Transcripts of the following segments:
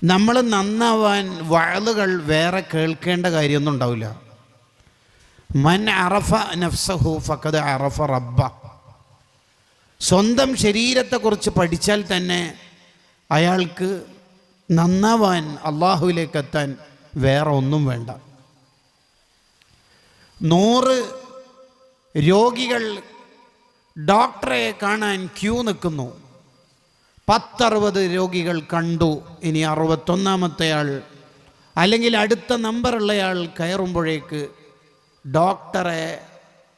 നമ്മൾ നന്നാവാൻ വഅളുകൾ വേറെ കേൾക്കേണ്ട കാര്യമൊന്നും ഉണ്ടാവില്ല. മൻ അറഫ നഫ്സഹു ഫഖദ് അറഫ റബ്ബ. സ്വന്തം ശരീരത്തെക്കുറിച്ച് പഠിച്ചാൽ തന്നെ അയാൾക്ക് നന്നാവാൻ, അള്ളാഹുവിലേക്ക് എത്താൻ വേറെ ഒന്നും വേണ്ട. 100 രോഗികൾ ഡോക്ടറെ കാണാൻ ക്യൂ നിൽക്കുന്നു. 10-60 രോഗികൾ കണ്ടു. ഇനി 61ാമത്തെ ആൾ അല്ലെങ്കിൽ അടുത്ത നമ്പറുള്ളയാൾ കയറുമ്പോഴേക്ക് ഡോക്ടറെ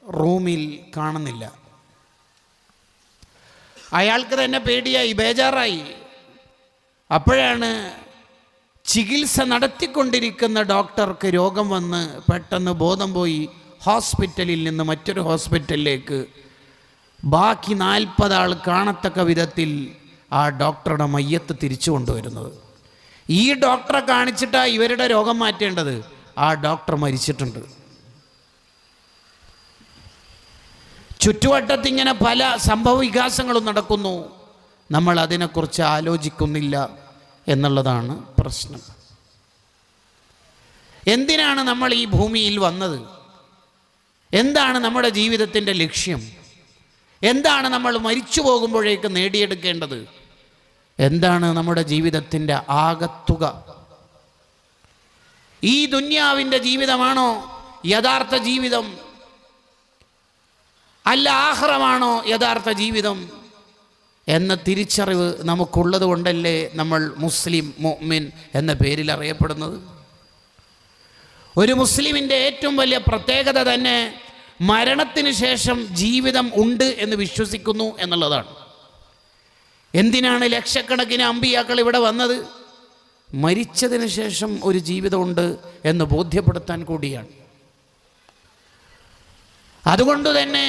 റൂമിൽ കാണുന്നില്ല. അയാൾക്ക് തന്നെ പേടിയായി, ബേജാറായി. അപ്പോഴാണ് ചികിത്സ നടത്തിക്കൊണ്ടിരിക്കുന്ന ഡോക്ടർക്ക് രോഗം വന്ന് പെട്ടെന്ന് ബോധം പോയി ഹോസ്പിറ്റലിൽ നിന്ന് മറ്റൊരു ഹോസ്പിറ്റലിലേക്ക് ബാക്കി 40 ആൾ കാണത്തക്ക വിധത്തിൽ ആ ഡോക്ടറുടെ മയ്യത്ത് തിരിച്ചു കൊണ്ടുവരുന്നത്. ഈ ഡോക്ടറെ കാണിച്ചിട്ടാണ് ഇവരുടെ രോഗം മാറ്റേണ്ടത്. ആ ഡോക്ടർ മരിച്ചിട്ടുണ്ട്. ചുറ്റുവട്ടത്തിങ്ങനെ പല സംഭവ വികാസങ്ങളും നടക്കുന്നു. നമ്മൾ അതിനെക്കുറിച്ച് ആലോചിക്കുന്നില്ല എന്നുള്ളതാണ് പ്രശ്നം. എന്തിനാണ് നമ്മൾ ഈ ഭൂമിയിൽ വന്നത്? എന്താണ് നമ്മുടെ ജീവിതത്തിൻ്റെ ലക്ഷ്യം? എന്താണ് നമ്മൾ മരിച്ചു പോകുമ്പോഴേക്ക് നേടിയെടുക്കേണ്ടത്? എന്താണ് നമ്മുടെ ജീവിതത്തിൻ്റെ ആകത്തുക? ഈ ദുന്യാവിൻ്റെ ജീവിതമാണോ യഥാർത്ഥ ജീവിതം? അല്ല ആഖിറമാണോ യഥാർത്ഥ ജീവിതം എന്ന തിരിച്ചറിവ് നമുക്കുള്ളത് കൊണ്ടല്ലേ നമ്മൾ മുസ്ലിം മുഅ്മിൻ എന്ന പേരിൽ അറിയപ്പെടുന്നത്. ഒരു മുസ്ലിമിൻ്റെ ഏറ്റവും വലിയ പ്രത്യേകത തന്നെ മരണത്തിന് ശേഷം ജീവിതം ഉണ്ട് എന്ന് വിശ്വസിക്കുന്നു എന്നുള്ളതാണ്. എന്തിനാണ് ലക്ഷക്കണക്കിന് അമ്പിയാക്കൾ ഇവിടെ വന്നത്? മരിച്ചതിന് ശേഷം ഒരു ജീവിതമുണ്ട് എന്ന് ബോധ്യപ്പെടുത്താൻ കൂടിയാണ്. അതുകൊണ്ട് തന്നെ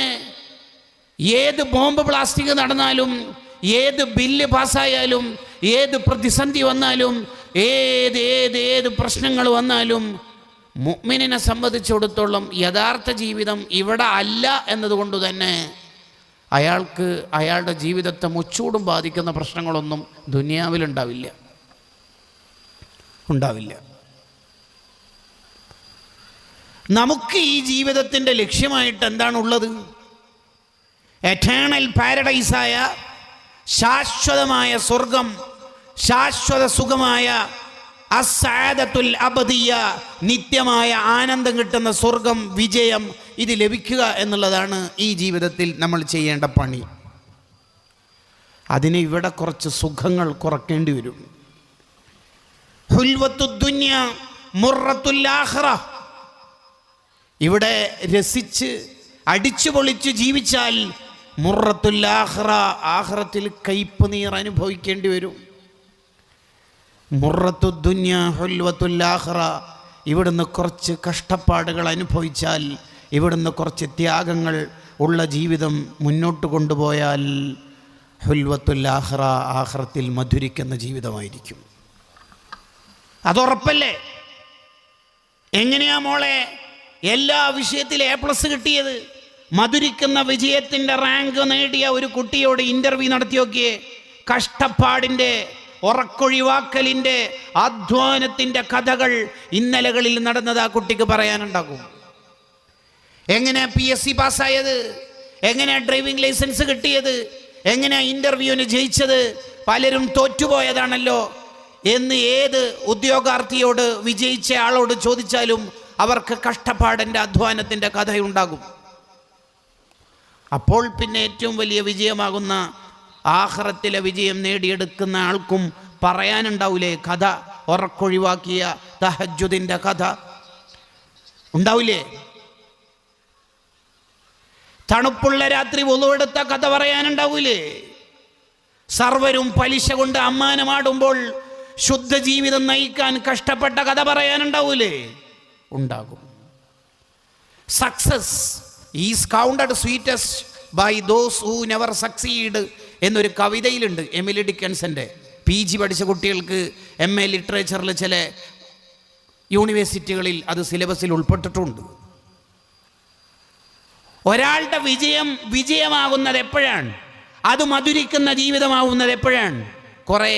ഏത് ബോംബ് പ്ലാസ്റ്റിക് നടന്നാലും, ഏത് ബില്ല് പാസ്സായാലും, ഏത് പ്രതിസന്ധി വന്നാലും, ഏത് പ്രശ്നങ്ങൾ വന്നാലും മുഅ്മിനിനെ സംബന്ധിച്ചിടത്തോളം യഥാർത്ഥ ജീവിതം ഇവിടെ അല്ല എന്നതുകൊണ്ട് തന്നെ അയാൾക്ക് അയാളുടെ ജീവിതത്തെ മുച്ചൂടും ബാധിക്കുന്ന പ്രശ്നങ്ങളൊന്നും ദുനിയാവിലുണ്ടാവില്ല. നമുക്ക് ഈ ജീവിതത്തിൻ്റെ ലക്ഷ്യമായിട്ട് എന്താണുള്ളത്? എറ്റേണൽ പാരഡൈസായ ശാശ്വതമായ സ്വർഗം, ശാശ്വത സുഖമായ അസ്സഅദത്തുൽ അബദിയ, നിത്യമായ ആനന്ദം കിട്ടുന്ന സ്വർഗം, വിജയം, ഇത് ലഭിക്കുക എന്നുള്ളതാണ് ഈ ജീവിതത്തിൽ നമ്മൾ ചെയ്യേണ്ട പണി. അതിന് ഇവിടെ കുറച്ച് സുഖങ്ങൾ കുറയ്ക്കേണ്ടി വരും. ഹുൽവത്തുദ്ദുന്യ മുറത്തുൽ ആഖിറ. ഇവിടെ രസിച്ച് അടിച്ചു പൊളിച്ച് ജീവിച്ചാൽ മുറത്തുൽ ആഖിറ, ആഖിറത്തിൽ കയ്പ് നീർ അനുഭവിക്കേണ്ടി വരും. മുറത്തുദ്ദുന്യ ഹുൽവത്തുൽ ആഖിറ. ഇവിടുന്ന് കുറച്ച് കഷ്ടപ്പാടുകൾ അനുഭവിച്ചാൽ, ഇവിടുന്ന് കുറച്ച് ത്യാഗങ്ങൾ ഉള്ള ജീവിതം മുന്നോട്ട് കൊണ്ടുപോയാൽ ഹുൽവത്തുൽ ആഖിറ, ആഖിറത്തിൽ മധുരിക്കുന്ന ജീവിതമായിരിക്കും. അതുറപ്പല്ലേ? എങ്ങനെയാ മോളെ എല്ലാ വിഷയത്തിലും A+ കിട്ടിയത്? മധുരിക്കുന്ന വിജയത്തിൻ്റെ റാങ്ക് നേടിയ ഒരു കുട്ടിയോട് ഇൻ്റർവ്യൂ നടത്തി നോക്കിയേ. കഷ്ടപ്പാടിൻ്റെ, ഉറക്കൊഴിവാക്കലിൻ്റെ, അധ്വാനത്തിൻ്റെ കഥകൾ ഇന്നലകളിൽ നടന്നത് ആ കുട്ടിക്ക് പറയാനുണ്ടാകും. എങ്ങനെ PSC പാസ്സായത്, എങ്ങനെ ഡ്രൈവിംഗ് ലൈസൻസ് കിട്ടിയത്, എങ്ങനെ ഇൻ്റർവ്യൂവിന് ജയിച്ചത്, പലരും തോറ്റുപോയതാണല്ലോ എന്ന് ഏത് ഉദ്യോഗാർത്ഥിയോട്, വിജയിച്ച ആളോട് ചോദിച്ചാലും അവർക്ക് കഷ്ടപ്പാടിൻ്റെ, അധ്വാനത്തിൻ്റെ കഥയുണ്ടാകും. അപ്പോൾ പിന്നെ ഏറ്റവും വലിയ വിജയമാകുന്ന ആഖിറത്തിലെ വിജയം നേടിയെടുക്കുന്ന ആൾക്കും പറയാനുണ്ടാവില്ലേ കഥ? ഉറക്കൊഴിവാക്കിയ തഹജ്ജുദിൻ്റെ കഥ ഉണ്ടാവില്ലേ? തണുപ്പുള്ള രാത്രി വുളുവെടുത്ത കഥ പറയാനുണ്ടാവൂലേ? സർവരും പലിശ കൊണ്ട് അമ്മാനമാടുമ്പോൾ ശുദ്ധ ജീവിതം നയിക്കാൻ കഷ്ടപ്പെട്ട കഥ പറയാനുണ്ടാവൂലേ? ഉണ്ടാകും. Success is counted sweetest by those who never succeed എന്നൊരു കവിതയിലുണ്ട് എമിലി ഡിക്കൻസൻ്റെ. PG പഠിച്ച കുട്ടികൾക്ക് MA ലിറ്ററേച്ചറിൽ ചില യൂണിവേഴ്സിറ്റികളിൽ അത് സിലബസിൽ ഉൾപ്പെട്ടിട്ടുണ്ട്. ഒരാളുടെ വിജയമാകുന്നത് എപ്പോഴാണ്? അത് മധുരിക്കുന്ന ജീവിതമാകുന്നത് എപ്പോഴാണ്? കുറേ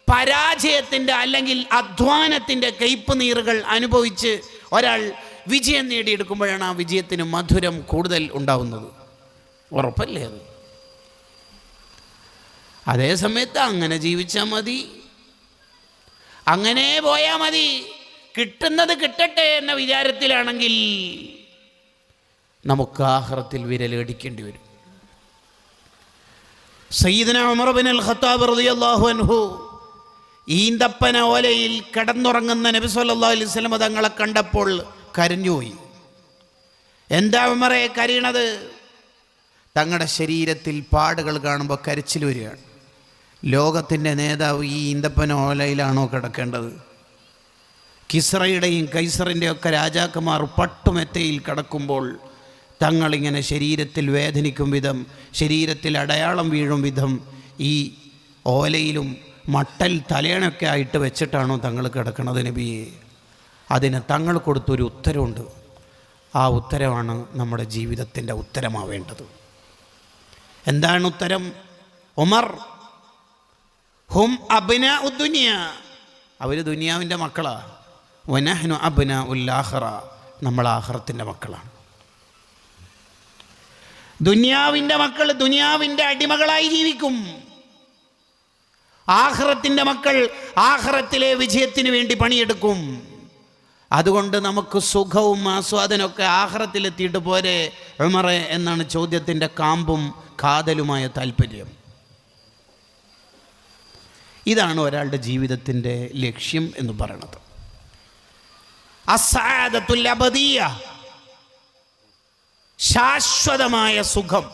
പരാജയത്തിൻ്റെ അല്ലെങ്കിൽ അധ്വാനത്തിൻ്റെ കയ്പ് നീറുകൾ അനുഭവിച്ച് ഒരാൾ വിജയം നേടിയെടുക്കുമ്പോഴാണ് ആ വിജയത്തിന് മധുരം കൂടുതൽ ഉണ്ടാവുന്നത്. ഉറപ്പല്ലേ അത്? അതേ സമയത്ത് അങ്ങനെ ജീവിച്ചാൽ മതി, അങ്ങനെ പോയാൽ മതി, കിട്ടുന്നത് കിട്ടട്ടെ എന്ന വിചാരത്തിലാണെങ്കിൽ നമുക്ക് ആഖിറത്തിൽ വിരലടിക്കേണ്ടി വരും. സയ്യിദന ഉമർ ഇബ്നുൽ ഖത്താബ് റളിയല്ലാഹു അൻഹു ഈന്തപ്പന ഓലയിൽ കിടന്നുറങ്ങുന്ന നബി സല്ലല്ലാഹു അലൈഹി വസല്ലം തങ്ങളെ കണ്ടപ്പോൾ കരഞ്ഞുപോയി. എന്താ ഉമറേ കരയണത്? തങ്ങളുടെ ശരീരത്തിൽ പാടുകൾ കാണുമ്പോൾ കരച്ചിൽ വരികയാണ്. ലോകത്തിൻ്റെ നേതാവ് ഈ ഈന്തപ്പന ഓലയിലാണോ കിടക്കേണ്ടത്? കിസ്റയുടെയും കൈസറിൻ്റെയും ഒക്കെ രാജാക്കന്മാർ പട്ടുമെത്തയിൽ കിടക്കുമ്പോൾ തങ്ങളിങ്ങനെ ശരീരത്തിൽ വേദനിക്കും വിധം, ശരീരത്തിൽ അടയാളം വീഴും വിധം ഈ ഓലയിലും മട്ടൽ തലേണൊക്കെ ആയിട്ട് വെച്ചിട്ടാണോ തങ്ങൾ കിടക്കണത് നബിയെ? അതിന് തങ്ങൾ കൊടുത്തൊരു ഉത്തരവുണ്ട്. ആ ഉത്തരവാണ് നമ്മുടെ ജീവിതത്തിൻ്റെ ഉത്തരമാവേണ്ടത്. എന്താണ് ഉത്തരം? ഉമർ ഹും അബ്നാ ഉദ്ദുനിയ, അവർ ദുനിയാവിൻ്റെ മക്കളാ. വനഹ്നു അബ്നാ ഉൽ ആഖിറ, നമ്മൾ ആഖിറത്തിൻ്റെ മക്കളാണ്. ദുനിയാവിൻ്റെ മക്കൾ ദുനിയാവിൻ്റെ അടിമകളായി ജീവിക്കും. ആഖിറത്തിൻ്റെ മക്കൾ ആഖിറത്തിലെ വിജയത്തിന് വേണ്ടി പണിയെടുക്കും. അതുകൊണ്ട് നമുക്ക് സുഖവും ആസ്വാദനമൊക്കെ ആഖിറത്തിലെത്തിയിട്ട് പോരെ ഉമറേ എന്നാണ് ചോദ്യത്തിൻ്റെ കാമ്പും കാതലുമായ താല്പര്യം. ഇതാണ് ഒരാളുടെ ജീവിതത്തിൻ്റെ ലക്ഷ്യം എന്ന് പറയുന്നത്. അസ്സഅദത്തുൽ അബദിയ, ശാശ്വതമായ സുഖം,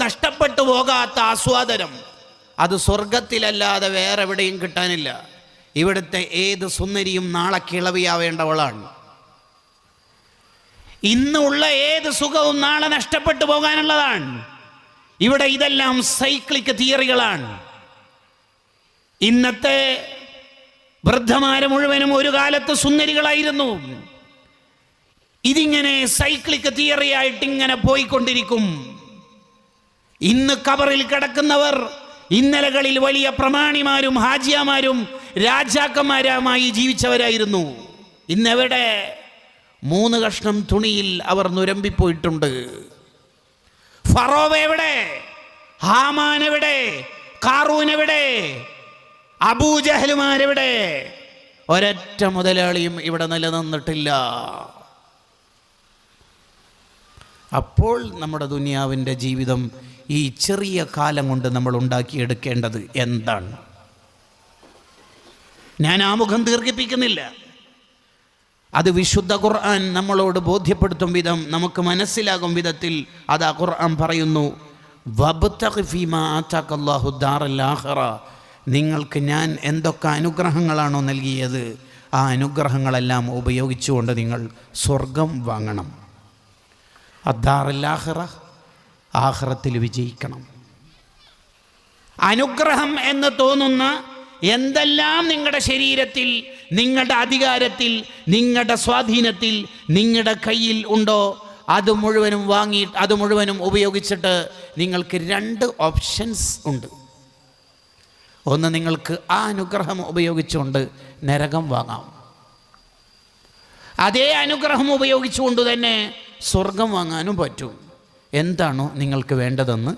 നഷ്ടപ്പെട്ടു പോകാത്ത ആസ്വാദനം. അത് സ്വർഗത്തിലല്ലാതെ വേറെ എവിടെയും കിട്ടാനില്ല. ഇവിടുത്തെ ഏത് സുന്ദരിയും നാളെ കിളവിയാവേണ്ടവളാണ്. ഇന്നുള്ള ഏത് സുഖവും നാളെ നഷ്ടപ്പെട്ടു പോകാനുള്ളതാണ്. ഇവിടെ ഇതെല്ലാം സൈക്ലിക് തിയറികളാണ്. ഇന്നത്തെ വൃദ്ധമാരെ മുഴുവനും ഒരു കാലത്ത് സുന്ദരികളായിരുന്നു. ഇതിങ്ങനെ സൈക്ലിക് തിയറി ആയിട്ട് ഇങ്ങനെ പോയിക്കൊണ്ടിരിക്കും. ഇന്ന് ഖബറിൽ കിടക്കുന്നവർ ഇന്നലകളിൽ വലിയ പ്രമാണിമാരും ഹാജിയാമാരും രാജാക്കന്മാരുമായി ജീവിച്ചവരായിരുന്നു. ഇന്നെവിടെ? 3 കഷ്ണം തുണിയിൽ അവർ നുരമ്പിപ്പോയിട്ടുണ്ട്. ഫറോവ എവിടെ? ഹാമാൻ എവിടെ? ഖാറൂൻ എവിടെ? അബൂജഹലുമാരെവിടെ? ഒരൊറ്റ മുതലാളിയും ഇവിടെ നിലനിന്നിട്ടില്ല. അപ്പോൾ നമ്മുടെ ദുനിയാവിൻ്റെ ജീവിതം ഈ ചെറിയ കാലം കൊണ്ട് നമ്മൾ ഉണ്ടാക്കിയെടുക്കേണ്ടത് എന്താണ്? ഞാൻ ആമുഖം ദീർഘിപ്പിക്കുന്നില്ല. അത് വിശുദ്ധ ഖുർആൻ നമ്മളോട് ബോധ്യപ്പെടുത്തും വിധം, നമുക്ക് മനസ്സിലാകും വിധത്തിൽ അത് ആ ഖുർആൻ പറയുന്നു. വബ്തഖി ഫീമാ ആതാകല്ലാഹു ദാറൽ ആഖിറ, നിങ്ങൾക്ക് ഞാൻ എന്തൊക്കെ അനുഗ്രഹങ്ങളാണോ നൽകിയത് ആ അനുഗ്രഹങ്ങളെല്ലാം ഉപയോഗിച്ചുകൊണ്ട് നിങ്ങൾ സ്വർഗം വാങ്ങണം. അദ്ദാറുൽ ആഖിറ, ആഖിറത്തിൽ വിജയിക്കണം. അനുഗ്രഹം എന്ന് തോന്നുന്ന എന്തെല്ലാം നിങ്ങളുടെ ശരീരത്തിൽ, നിങ്ങളുടെ അധികാരത്തിൽ, നിങ്ങളുടെ സ്വാധീനത്തിൽ, നിങ്ങളുടെ കയ്യിൽ ഉണ്ടോ അത് മുഴുവനും വാങ്ങി, അത് മുഴുവനും ഉപയോഗിച്ചിട്ട് നിങ്ങൾക്ക് 2 ഓപ്ഷൻസ് ഉണ്ട്. ഒന്ന്, നിങ്ങൾക്ക് ആ അനുഗ്രഹം ഉപയോഗിച്ചുകൊണ്ട് നരകം വാങ്ങാം. അതേ അനുഗ്രഹം ഉപയോഗിച്ചുകൊണ്ട് തന്നെ സ്വർഗം വാങ്ങാനും പറ്റും. എന്താണോ നിങ്ങൾക്ക് വേണ്ടതെന്ന്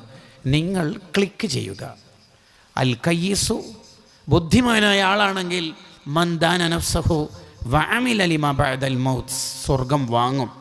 നിങ്ങൾ ക്ലിക്ക് ചെയ്യുക. അൽ കയ്യിസു, ബുദ്ധിമാനായ ആളാണെങ്കിൽ മൻ ദാന നഫ്സഹു വഅമില ലിമാ ബഅദൽ മൗത്ത്, സ്വർഗം വാങ്ങും.